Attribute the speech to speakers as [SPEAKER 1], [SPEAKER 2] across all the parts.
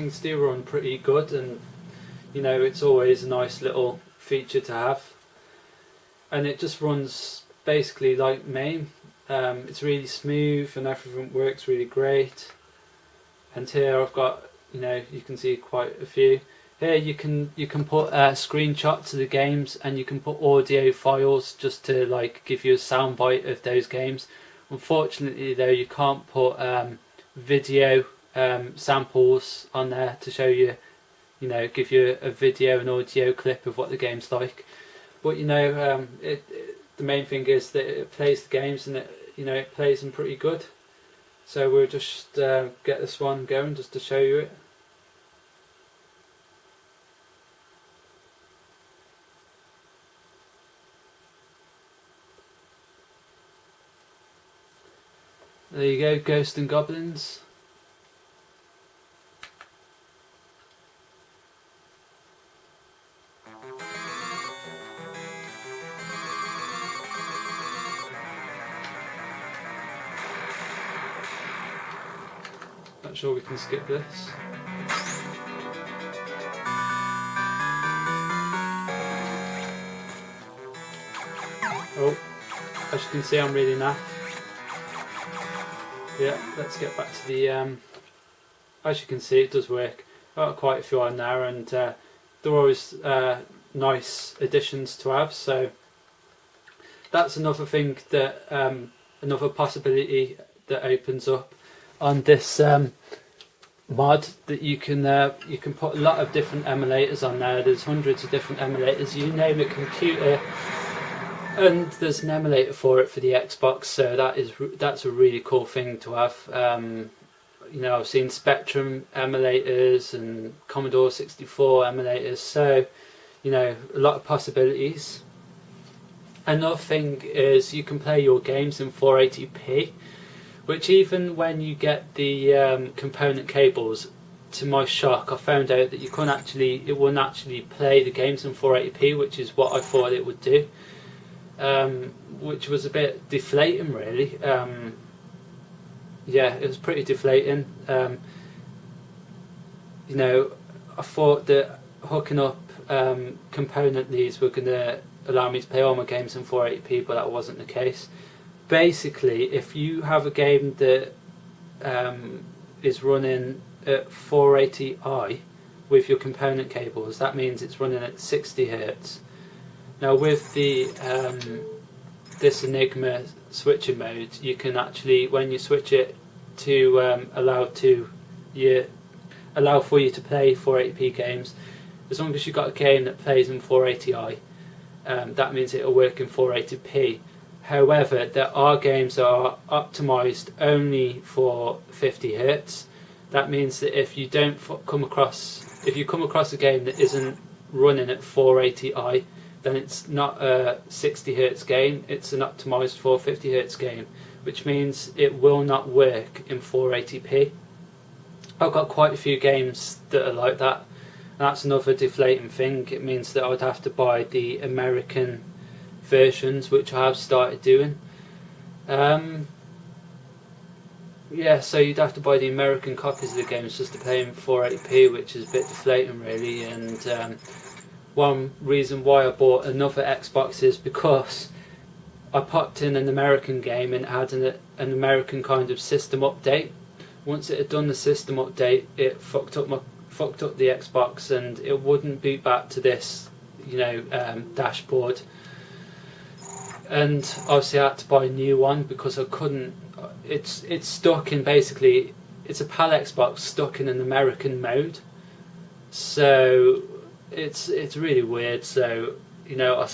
[SPEAKER 1] things do run pretty good, and you know, it's always a nice little feature to have. And it just runs basically like MAME. It's really smooth and everything works really great. And here I've got, you know, you can see quite a few. Here you can put screenshots of the games, and you can put audio files just to like give you a soundbite of those games. Unfortunately though, you can't put video samples on there to show you, you know, give you a video and audio clip of what the game's like. But you know, the main thing is that it plays the games, and it plays them pretty good. So we'll just get this one going just to show you it. There you go, Ghosts and Goblins. Not sure we can skip this. Oh, as you can see, I'm really naff. Yeah, let's get back to the, as you can see, it does work. I've got quite a few on there, and they're always nice additions to have, so that's another thing that, another possibility that opens up on this mod, that you can put a lot of different emulators on there. There's hundreds of different emulators, you name a computer, and there's an emulator for it for the Xbox, so that's a really cool thing to have. You know, I've seen Spectrum emulators and Commodore 64 emulators, so you know, a lot of possibilities. Another thing is you can play your games in 480p, which even when you get the component cables, to my shock, I found out that it wouldn't actually play the games in 480p, which is what I thought it would do. Which was a bit deflating, really. Yeah, it was pretty deflating. You know, I thought that hooking up component leads were going to allow me to play all my games in 480p, but that wasn't the case. Basically, if you have a game that is running at 480i with your component cables, that means it's running at 60 Hz. Now with the this Enigma switching mode, you can actually, when you switch it to allow for you to play 480p games, as long as you've got a game that plays in 480i, that means it'll work in 480p. However, there are games that are optimized only for 50 Hz. That means that if you come across a game that isn't running at 480i, then it's not a 60 Hz game, it's an optimized for 50 Hz game, which means it will not work in 480p. I've got quite a few games that are like that, and that's another deflating thing. It means that I would have to buy the American versions, which I have started doing. Yeah, so you'd have to buy the American copies of the games just to play in 480p, which is a bit deflating, really. And one reason why I bought another Xbox is because I popped in an American game and it had an American kind of system update. Once it had done the system update, it fucked up the Xbox, and it wouldn't boot back to this, you know, dashboard. And obviously I had to buy a new one because I couldn't. It's stuck in, basically it's a PAL Xbox stuck in an American mode. So it's really weird. So, you know,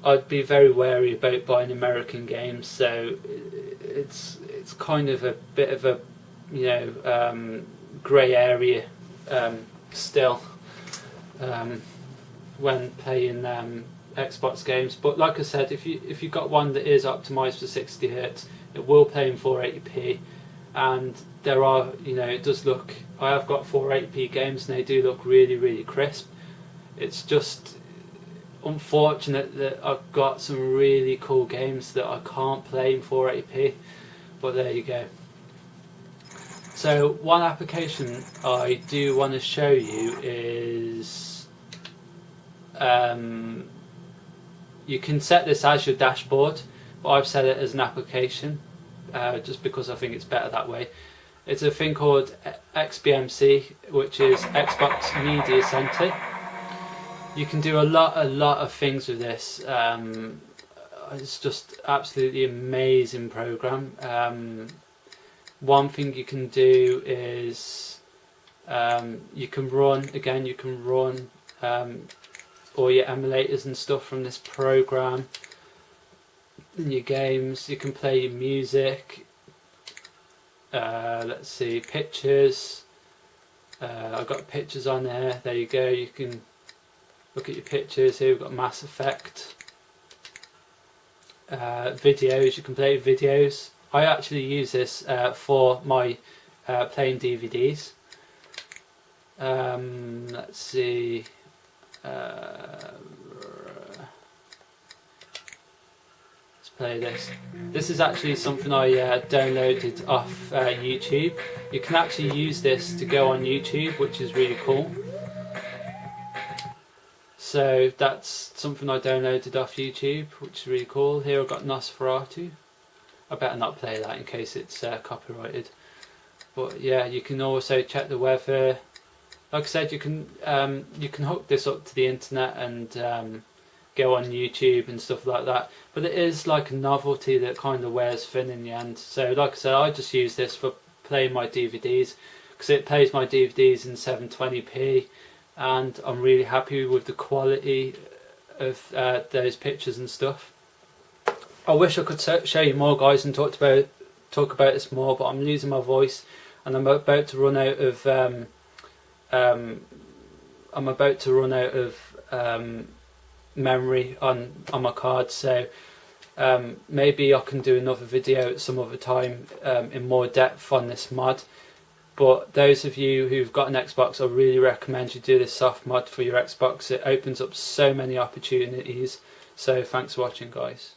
[SPEAKER 1] I'd be very wary about buying American games. So it's kind of a bit of a, you know, grey area still when playing Xbox games. But like I said, if you've got one that is optimized for 60 Hz, it will play in 480p. And there are, you know, it does look, I have got 480p games and they do look really, really crisp. It's just unfortunate that I've got some really cool games that I can't play in 480p, but there you go. So one application I do want to show you is you can set this as your dashboard, but I've set it as an application just because I think it's better that way. It's a thing called XBMC, which is Xbox Media Center. You can do a lot of things with this. It's just absolutely amazing program. One thing you can do is you can run all your emulators and stuff from this program in your games. You can play your music. Let's see, pictures. I've got pictures on there. There you go. You can look at your pictures. Here we've got Mass Effect. Videos. You can play videos. I actually use this for my playing DVDs. Let's see. Play this. This is actually something I downloaded off YouTube. You can actually use this to go on YouTube, which is really cool. So that's something I downloaded off YouTube, which is really cool. Here I've got Nosferatu. I better not play that in case it's copyrighted. But yeah, you can also check the weather. Like I said, you can hook this up to the internet and go on YouTube and stuff like that, but it is like a novelty that kind of wears thin in the end. So like I said, I just use this for playing my DVDs because it plays my DVDs in 720p, and I'm really happy with the quality of those pictures and stuff. I wish I could show you more, guys, and talk about this more, but I'm losing my voice and I'm about to run out of memory on my card, so maybe I can do another video at some other time in more depth on this mod. But those of you who've got an Xbox, I really recommend you do this soft mod for your Xbox. It opens up so many opportunities. So thanks for watching, guys.